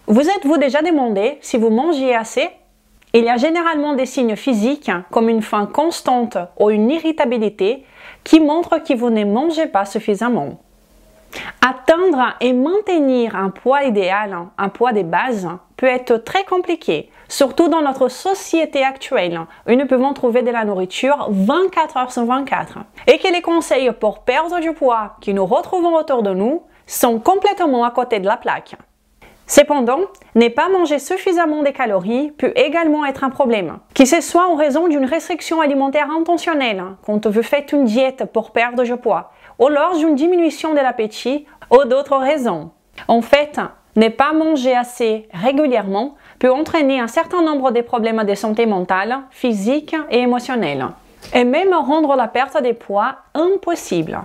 Vous êtes-vous déjà demandé si vous mangez assez? Il y a généralement des signes physiques comme une faim constante ou une irritabilité qui montrent que vous ne mangez pas suffisamment. Atteindre et maintenir un poids idéal, un poids de base, peut être très compliqué, surtout dans notre société actuelle où nous pouvons trouver de la nourriture 24 heures sur 24 et que les conseils pour perdre du poids que nous retrouvons autour de nous sont complètement à côté de la plaque. Cependant, ne pas manger suffisamment de calories peut également être un problème, que ce soit en raison d'une restriction alimentaire intentionnelle, quand vous faites une diète pour perdre du poids, ou lors d'une diminution de l'appétit, ou d'autres raisons. En fait, ne pas manger assez régulièrement peut entraîner un certain nombre de problèmes de santé mentale, physique et émotionnelle, et même rendre la perte de poids impossible.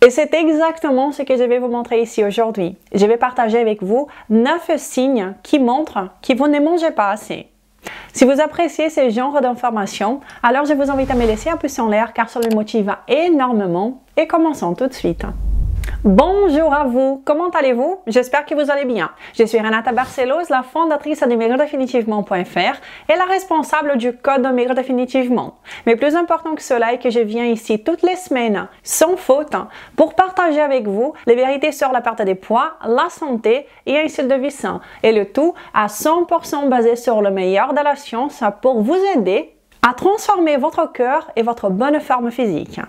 Et c'est exactement ce que je vais vous montrer ici aujourd'hui. Je vais partager avec vous 9 signes qui montrent que vous ne mangez pas assez. Si vous appréciez ce genre d'informations, alors je vous invite à me laisser un pouce en l'air car cela me motive énormément. Et commençons tout de suite. Bonjour à vous, comment allez-vous? J'espère que vous allez bien. Je suis Renata Barcelos, la fondatrice de maigredefinitivement.fr et la responsable du code Maigre Définitivement. Mais plus important que cela est que je viens ici toutes les semaines, sans faute, pour partager avec vous les vérités sur la perte de poids, la santé et un style de vie sain. Et le tout à 100% basé sur le meilleur de la science pour vous aider à transformer votre cœur et votre bonne forme physique.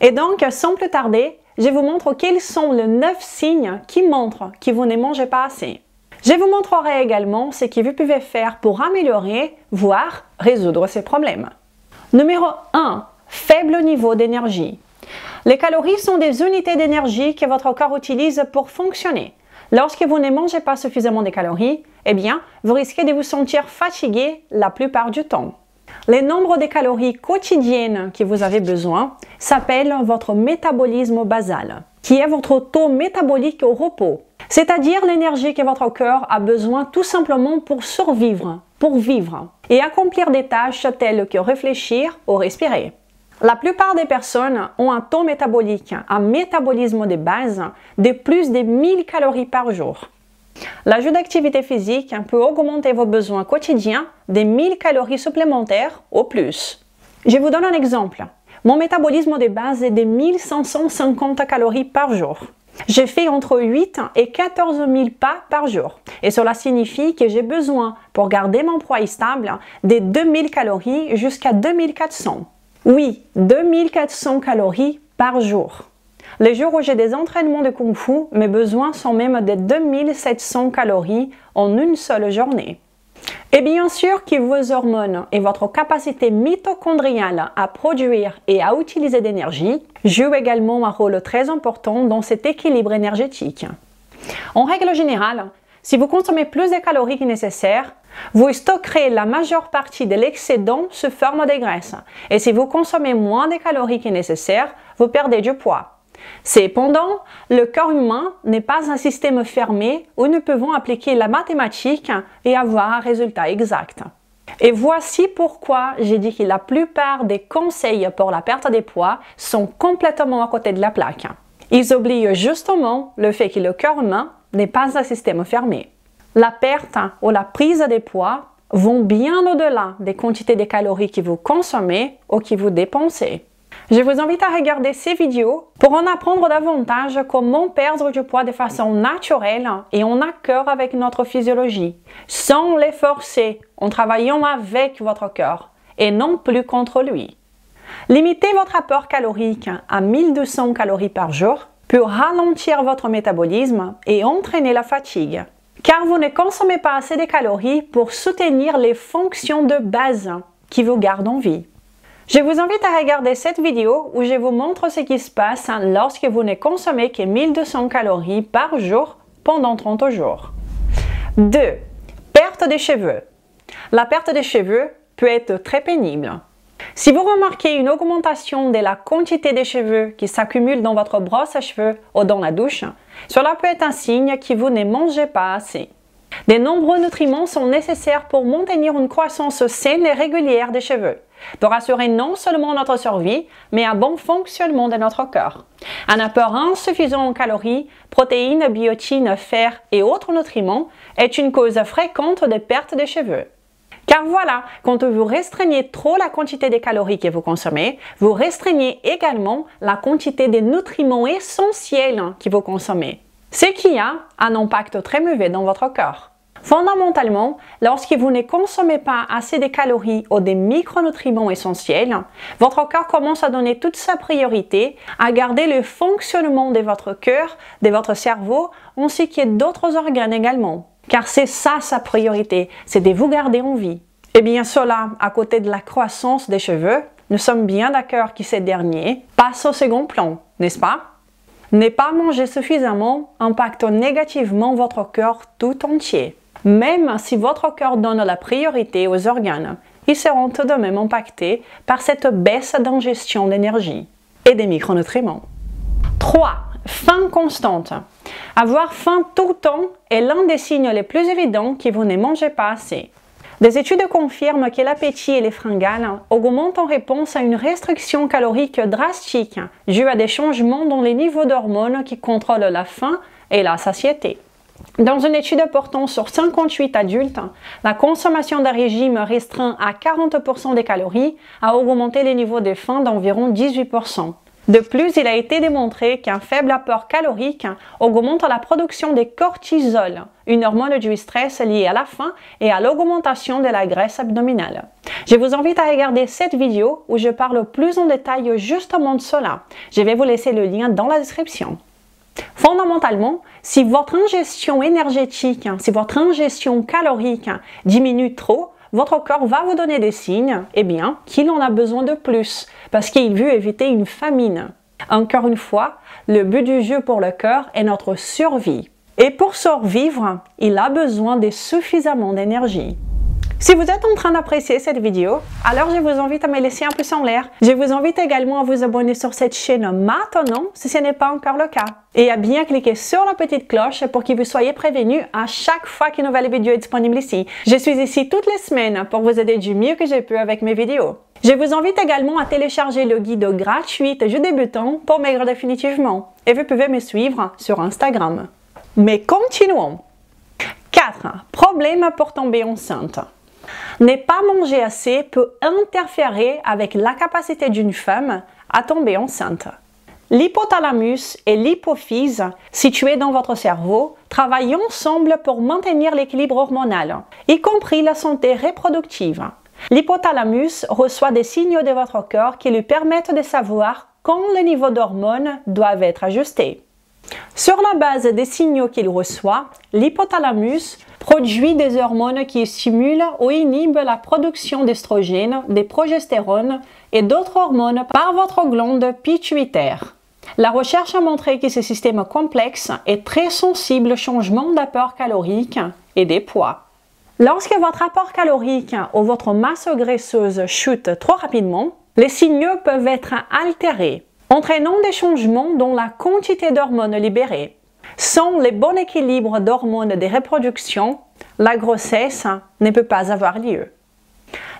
Et donc, sans plus tarder, je vous montre quels sont les 9 signes qui montrent que vous ne mangez pas assez. Je vous montrerai également ce que vous pouvez faire pour améliorer, voire résoudre ces problèmes. Numéro 1. Faible niveau d'énergie. Les calories sont des unités d'énergie que votre corps utilise pour fonctionner. Lorsque vous ne mangez pas suffisamment de calories, eh bien, vous risquez de vous sentir fatigué la plupart du temps. Le nombre de calories quotidiennes que vous avez besoin s'appelle votre métabolisme basal, qui est votre taux métabolique au repos, c'est-à-dire l'énergie que votre corps a besoin tout simplement pour survivre, pour vivre, et accomplir des tâches telles que réfléchir ou respirer. La plupart des personnes ont un taux métabolique, un métabolisme de base de plus de 1000 calories par jour. L'ajout d'activité physique peut augmenter vos besoins quotidiens de 1000 calories supplémentaires ou plus. Je vous donne un exemple. Mon métabolisme de base est de 1550 calories par jour. Je fais entre 8 et 14 000 pas par jour. Et cela signifie que j'ai besoin, pour garder mon poids stable, de 2000 calories jusqu'à 2400. Oui, 2400 calories par jour. Les jours où j'ai des entraînements de Kung Fu, mes besoins sont même de 2700 calories en une seule journée. Et bien sûr que vos hormones et votre capacité mitochondriale à produire et à utiliser d'énergie jouent également un rôle très important dans cet équilibre énergétique. En règle générale, si vous consommez plus de calories que nécessaire, vous stockerez la majeure partie de l'excédent sous forme de graisse. Et si vous consommez moins de calories que nécessaire, vous perdez du poids. Cependant, le corps humain n'est pas un système fermé où nous pouvons appliquer la mathématique et avoir un résultat exact. Et voici pourquoi j'ai dit que la plupart des conseils pour la perte de poids sont complètement à côté de la plaque. Ils oublient justement le fait que le corps humain n'est pas un système fermé. La perte ou la prise de poids vont bien au-delà des quantités de calories que vous consommez ou que vous dépensez. Je vous invite à regarder ces vidéos pour en apprendre davantage comment perdre du poids de façon naturelle et en accord avec notre physiologie, sans les forcer, en travaillant avec votre corps et non plus contre lui. Limiter votre apport calorique à 1200 calories par jour peut ralentir votre métabolisme et entraîner la fatigue, car vous ne consommez pas assez de calories pour soutenir les fonctions de base qui vous gardent en vie. Je vous invite à regarder cette vidéo où je vous montre ce qui se passe lorsque vous ne consommez que 1200 calories par jour pendant 30 jours. 2. Perte des cheveux. La perte des cheveux peut être très pénible. Si vous remarquez une augmentation de la quantité de cheveux qui s'accumulent dans votre brosse à cheveux ou dans la douche, cela peut être un signe que vous ne mangez pas assez. De nombreux nutriments sont nécessaires pour maintenir une croissance saine et régulière des cheveux, pour assurer non seulement notre survie, mais un bon fonctionnement de notre corps. Un apport insuffisant en calories, protéines, biotine, fer et autres nutriments est une cause fréquente de perte de cheveux. Car voilà, quand vous restreignez trop la quantité de calories que vous consommez, vous restreignez également la quantité de nutriments essentiels que vous consommez, ce qui a un impact très mauvais dans votre corps. Fondamentalement, lorsque vous ne consommez pas assez de calories ou des micronutriments essentiels, votre corps commence à donner toute sa priorité à garder le fonctionnement de votre cœur, de votre cerveau, ainsi que d'autres organes également. Car c'est ça sa priorité, c'est de vous garder en vie. Et bien cela, à côté de la croissance des cheveux, nous sommes bien d'accord que ces derniers passent au second plan, n'est-ce pas? Ne pas manger suffisamment impacte négativement votre corps tout entier. Même si votre corps donne la priorité aux organes, ils seront tout de même impactés par cette baisse d'ingestion d'énergie et des micronutriments. 3. Faim constante. Avoir faim tout le temps est l'un des signes les plus évidents que vous ne mangez pas assez. Des études confirment que l'appétit et les fringales augmentent en réponse à une restriction calorique drastique due à des changements dans les niveaux d'hormones qui contrôlent la faim et la satiété. Dans une étude portant sur 58 adultes, la consommation d'un régime restreint à 40% des calories a augmenté les niveaux de faim d'environ 18%. De plus, il a été démontré qu'un faible apport calorique augmente la production de cortisol, une hormone du stress liée à la faim et à l'augmentation de la graisse abdominale. Je vous invite à regarder cette vidéo où je parle plus en détail justement de cela. Je vais vous laisser le lien dans la description. Fondamentalement, si votre ingestion énergétique, si votre ingestion calorique diminue trop, votre corps va vous donner des signes, qu'il en a besoin de plus, parce qu'il veut éviter une famine. Encore une fois, le but du jeu pour le corps est notre survie. Et pour survivre, il a besoin de suffisamment d'énergie. Si vous êtes en train d'apprécier cette vidéo, alors je vous invite à me laisser un pouce en l'air. Je vous invite également à vous abonner sur cette chaîne maintenant si ce n'est pas encore le cas. Et à bien cliquer sur la petite cloche pour que vous soyez prévenus à chaque fois qu'une nouvelle vidéo est disponible ici. Je suis ici toutes les semaines pour vous aider du mieux que je peux avec mes vidéos. Je vous invite également à télécharger le guide gratuit Jeux débutants pour maigrir définitivement. Et vous pouvez me suivre sur Instagram. Mais continuons. 4. Problème pour tomber enceinte. Ne pas manger assez peut interférer avec la capacité d'une femme à tomber enceinte. L'hypothalamus et l'hypophyse, situés dans votre cerveau, travaillent ensemble pour maintenir l'équilibre hormonal, y compris la santé reproductive. L'hypothalamus reçoit des signaux de votre corps qui lui permettent de savoir quand le niveau d'hormones doit être ajusté. Sur la base des signaux qu'il reçoit, l'hypothalamus produit des hormones qui stimulent ou inhibent la production d'estrogène, de progestérone et d'autres hormones par votre glande pituitaire. La recherche a montré que ce système complexe est très sensible au changement d'apport calorique et des poids. Lorsque votre apport calorique ou votre masse graisseuse chute trop rapidement, les signaux peuvent être altérés, entraînant des changements dans la quantité d'hormones libérées. Sans le bon équilibre d'hormones de reproduction, la grossesse ne peut pas avoir lieu.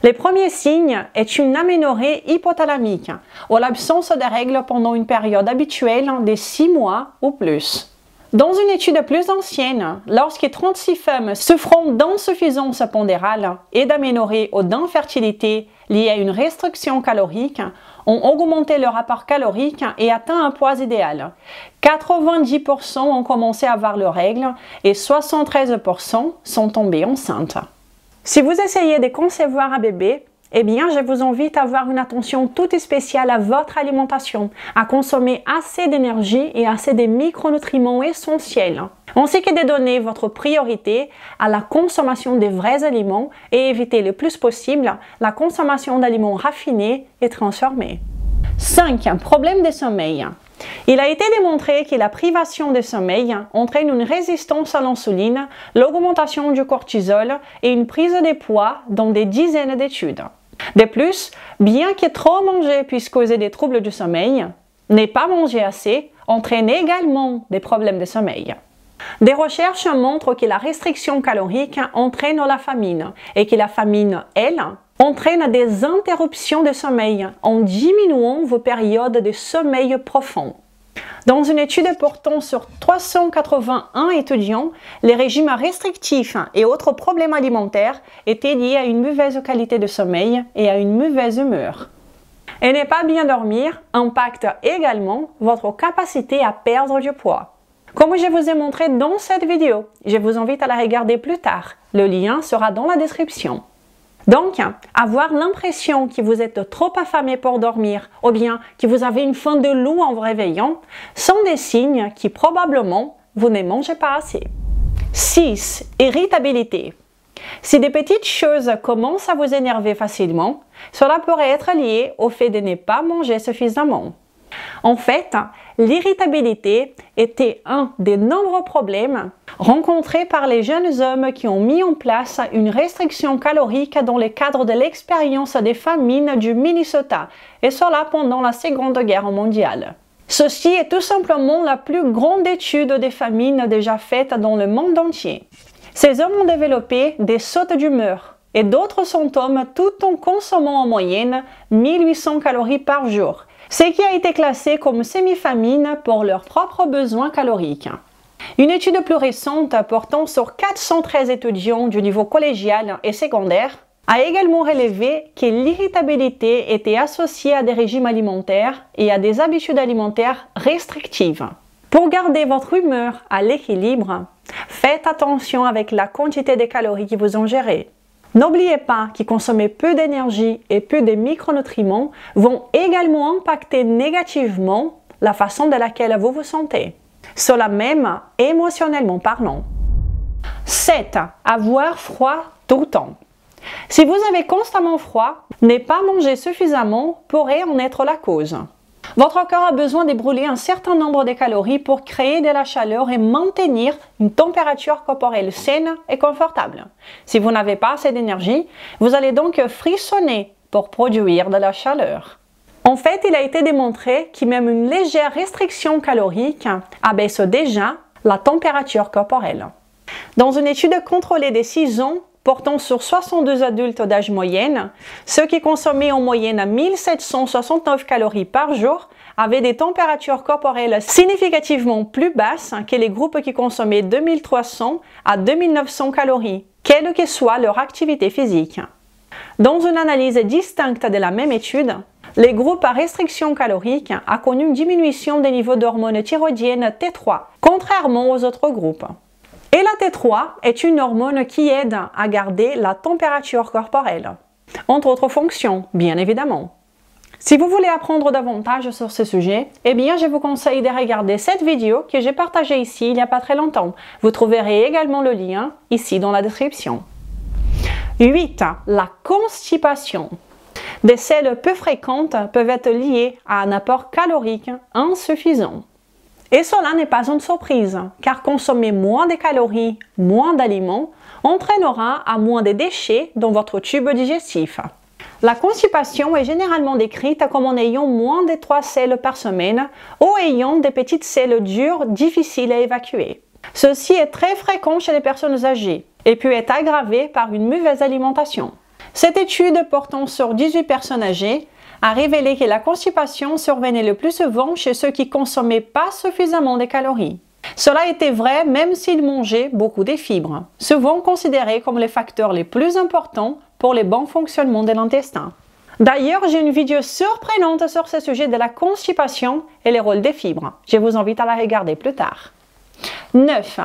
Le premier signe est une aménorrhée hypothalamique ou l'absence de règles pendant une période habituelle de 6 mois ou plus. Dans une étude plus ancienne, lorsque 36 femmes souffrant d'insuffisance pondérale et d'aménorrhée ou d'infertilité liées à une restriction calorique ont augmenté leur apport calorique et atteint un poids idéal. 90% ont commencé à avoir leurs règles et 73% sont tombés enceintes. Si vous essayez de concevoir un bébé, je vous invite à avoir une attention toute spéciale à votre alimentation, à consommer assez d'énergie et assez de micronutriments essentiels, ainsi que de donner votre priorité à la consommation des vrais aliments et éviter le plus possible la consommation d'aliments raffinés et transformés. 5. Problème de sommeil. Il a été démontré que la privation de sommeil entraîne une résistance à l'insuline, l'augmentation du cortisol et une prise de poids dans des dizaines d'études. De plus, bien que trop manger puisse causer des troubles du sommeil, ne pas manger assez entraîne également des problèmes de sommeil. Des recherches montrent que la restriction calorique entraîne la famine et que la famine, elle, entraîne des interruptions de sommeil en diminuant vos périodes de sommeil profond. Dans une étude portant sur 381 étudiants, les régimes restrictifs et autres problèmes alimentaires étaient liés à une mauvaise qualité de sommeil et à une mauvaise humeur. Et ne pas bien dormir impacte également votre capacité à perdre du poids. Comme je vous ai montré dans cette vidéo, je vous invite à la regarder plus tard. Le lien sera dans la description. Donc, avoir l'impression que vous êtes trop affamé pour dormir ou bien que vous avez une faim de loup en vous réveillant sont des signes que probablement vous ne mangez pas assez. 6. Irritabilité. Si des petites choses commencent à vous énerver facilement, cela pourrait être lié au fait de ne pas manger suffisamment. En fait, l'irritabilité était un des nombreux problèmes rencontrés par les jeunes hommes qui ont mis en place une restriction calorique dans le cadre de l'expérience des famines du Minnesota, et cela pendant la Seconde Guerre mondiale. Ceci est tout simplement la plus grande étude des famines déjà faite dans le monde entier. Ces hommes ont développé des sautes d'humeur et d'autres symptômes tout en consommant en moyenne 1800 calories par jour, ce qui a été classé comme semi-famine pour leurs propres besoins caloriques. Une étude plus récente portant sur 413 étudiants du niveau collégial et secondaire a également relevé que l'irritabilité était associée à des régimes alimentaires et à des habitudes alimentaires restrictives. Pour garder votre humeur à l'équilibre, faites attention avec la quantité de calories que vous ingérez. N'oubliez pas que consommer peu d'énergie et peu de micronutriments vont également impacter négativement la façon de laquelle vous vous sentez, cela même émotionnellement parlant. 7. Avoir froid tout le temps. Si vous avez constamment froid, ne pas manger suffisamment pourrait en être la cause. Votre corps a besoin de brûler un certain nombre de calories pour créer de la chaleur et maintenir une température corporelle saine et confortable. Si vous n'avez pas assez d'énergie, vous allez donc frissonner pour produire de la chaleur. En fait, il a été démontré que même une légère restriction calorique abaisse déjà la température corporelle. Dans une étude contrôlée de 6 ans, portant sur 62 adultes d'âge moyenne, ceux qui consommaient en moyenne 1769 calories par jour avaient des températures corporelles significativement plus basses que les groupes qui consommaient 2300 à 2900 calories, quelle que soit leur activité physique. Dans une analyse distincte de la même étude, les groupes à restriction calorique ont connu une diminution des niveaux d'hormones thyroïdiennes T3, contrairement aux autres groupes. Et la T3 est une hormone qui aide à garder la température corporelle, entre autres fonctions, bien évidemment. Si vous voulez apprendre davantage sur ce sujet, eh bien je vous conseille de regarder cette vidéo que j'ai partagée ici il n'y a pas très longtemps. Vous trouverez également le lien ici dans la description. 8. La constipation. Des selles peu fréquentes peuvent être liées à un apport calorique insuffisant. Et cela n'est pas une surprise, car consommer moins de calories, moins d'aliments, entraînera à moins de déchets dans votre tube digestif. La constipation est généralement décrite comme en ayant moins de 3 selles par semaine ou ayant des petites selles dures difficiles à évacuer. Ceci est très fréquent chez les personnes âgées et peut être aggravé par une mauvaise alimentation. Cette étude portant sur 18 personnes âgées a révélé que la constipation survenait le plus souvent chez ceux qui consommaient pas suffisamment de calories. Cela était vrai même s'ils mangeaient beaucoup de fibres, souvent considérés comme les facteurs les plus importants pour le bon fonctionnement de l'intestin. D'ailleurs, j'ai une vidéo surprenante sur ce sujet de la constipation et le rôle des fibres. Je vous invite à la regarder plus tard. 9.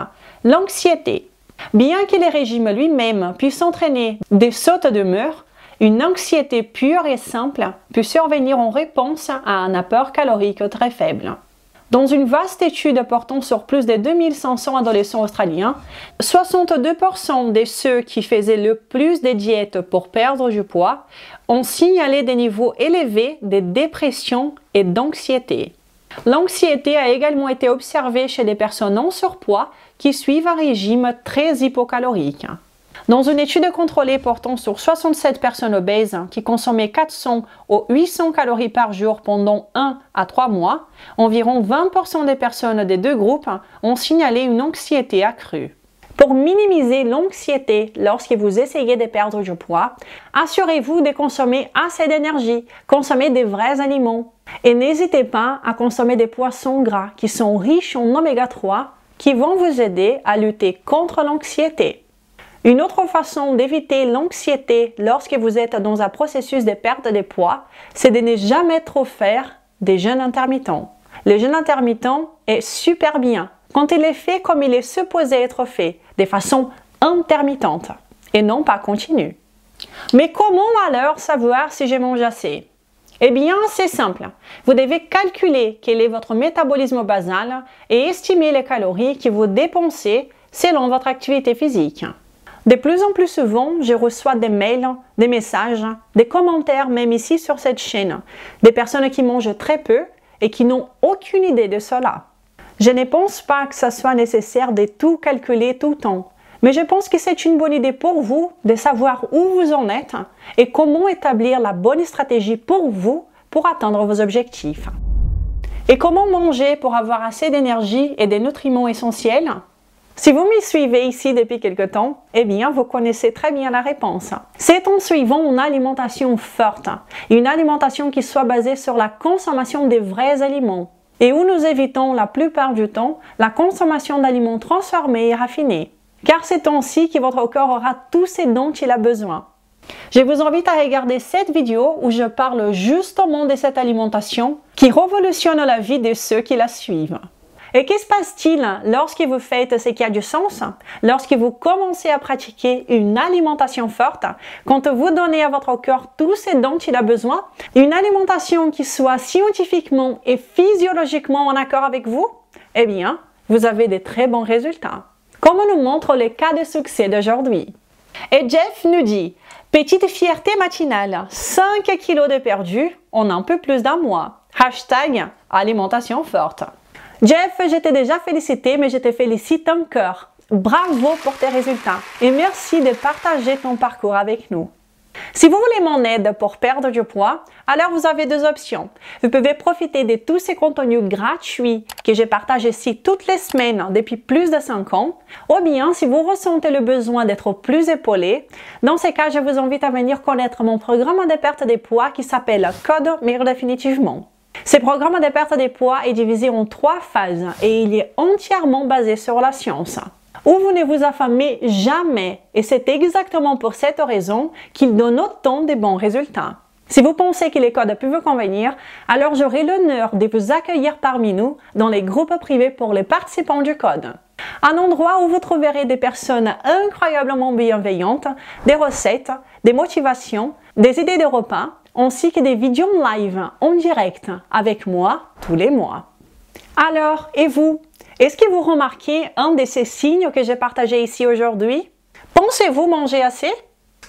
L'anxiété. Bien que le régime lui-même puisse entraîner des sautes d'humeur, une anxiété pure et simple peut survenir en réponse à un apport calorique très faible. Dans une vaste étude portant sur plus de 2500 adolescents australiens, 62% de ceux qui faisaient le plus de diètes pour perdre du poids ont signalé des niveaux élevés de dépression et d'anxiété. L'anxiété a également été observée chez les personnes en surpoids qui suivent un régime très hypocalorique. Dans une étude contrôlée portant sur 67 personnes obèses qui consommaient 400 ou 800 calories par jour pendant 1 à 3 mois, environ 20% des personnes des deux groupes ont signalé une anxiété accrue. Pour minimiser l'anxiété lorsque vous essayez de perdre du poids, assurez-vous de consommer assez d'énergie, consommez des vrais aliments. Et n'hésitez pas à consommer des poissons gras qui sont riches en oméga 3 qui vont vous aider à lutter contre l'anxiété. Une autre façon d'éviter l'anxiété lorsque vous êtes dans un processus de perte de poids, c'est de ne jamais trop faire des jeûnes intermittents. Le jeûne intermittent est super bien quand il est fait comme il est supposé être fait, de façon intermittente et non pas continue. Mais comment alors savoir si je mange assez? Eh bien, c'est simple. Vous devez calculer quel est votre métabolisme basal et estimer les calories que vous dépensez selon votre activité physique. De plus en plus souvent, je reçois des mails, des messages, des commentaires même ici sur cette chaîne, des personnes qui mangent très peu et qui n'ont aucune idée de cela. Je ne pense pas que ce soit nécessaire de tout calculer tout le temps, mais je pense que c'est une bonne idée pour vous de savoir où vous en êtes et comment établir la bonne stratégie pour vous pour atteindre vos objectifs. Et comment manger pour avoir assez d'énergie et des nutriments essentiels? Si vous m'y suivez ici depuis quelque temps, eh bien, vous connaissez très bien la réponse. C'est en suivant une alimentation forte, une alimentation qui soit basée sur la consommation des vrais aliments, et où nous évitons la plupart du temps la consommation d'aliments transformés et raffinés. Car c'est ainsi que votre corps aura tout ce dont il a besoin. Je vous invite à regarder cette vidéo où je parle justement de cette alimentation qui révolutionne la vie de ceux qui la suivent. Et qu'est-ce qui se passe-t-il lorsque vous faites ce qui a du sens, lorsque vous commencez à pratiquer une alimentation forte, quand vous donnez à votre corps tout ce dont il a besoin, une alimentation qui soit scientifiquement et physiologiquement en accord avec vous? Eh bien, vous avez de très bons résultats. Comme nous montrent les cas de succès d'aujourd'hui. Et Jeff nous dit, petite fierté matinale, 5 kilos de perdu en un peu plus d'un mois. Hashtag alimentation forte. Jeff, je t'ai déjà félicité, mais je te félicite encore. Bravo pour tes résultats et merci de partager ton parcours avec nous. Si vous voulez mon aide pour perdre du poids, alors vous avez deux options. Vous pouvez profiter de tous ces contenus gratuits que je partage ici toutes les semaines depuis plus de 5 ans, ou bien si vous ressentez le besoin d'être plus épaulé, dans ces cas, je vous invite à venir connaître mon programme de perte de poids qui s'appelle Code Maigrir Définitivement. Ce programme de perte de poids est divisé en 3 phases et il est entièrement basé sur la science, où vous ne vous affamez jamais et c'est exactement pour cette raison qu'il donne autant de bons résultats. Si vous pensez que les codes peuvent vous convenir, alors j'aurai l'honneur de vous accueillir parmi nous dans les groupes privés pour les participants du code. Un endroit où vous trouverez des personnes incroyablement bienveillantes, des recettes, des motivations, des idées de repas, ainsi que des vidéos live en direct avec moi tous les mois. Alors, et vous? Est-ce que vous remarquez un de ces signes que j'ai partagé ici aujourd'hui? Pensez-vous manger assez?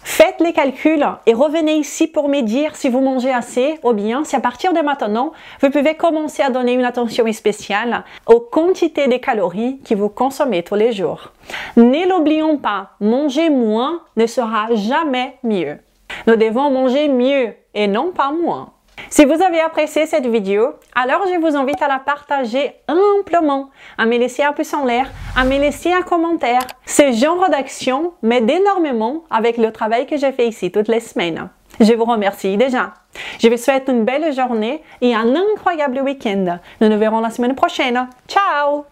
Faites les calculs et revenez ici pour me dire si vous mangez assez ou bien si à partir de maintenant, vous pouvez commencer à donner une attention spéciale aux quantités de calories que vous consommez tous les jours. Ne l'oublions pas, manger moins ne sera jamais mieux. Nous devons manger mieux et non pas moins. Si vous avez apprécié cette vidéo, alors je vous invite à la partager amplement, à me laisser un pouce en l'air, à me laisser un commentaire. Ce genre d'action m'aide énormément avec le travail que j'ai fait ici toutes les semaines. Je vous remercie déjà. Je vous souhaite une belle journée et un incroyable week-end. Nous nous verrons la semaine prochaine. Ciao!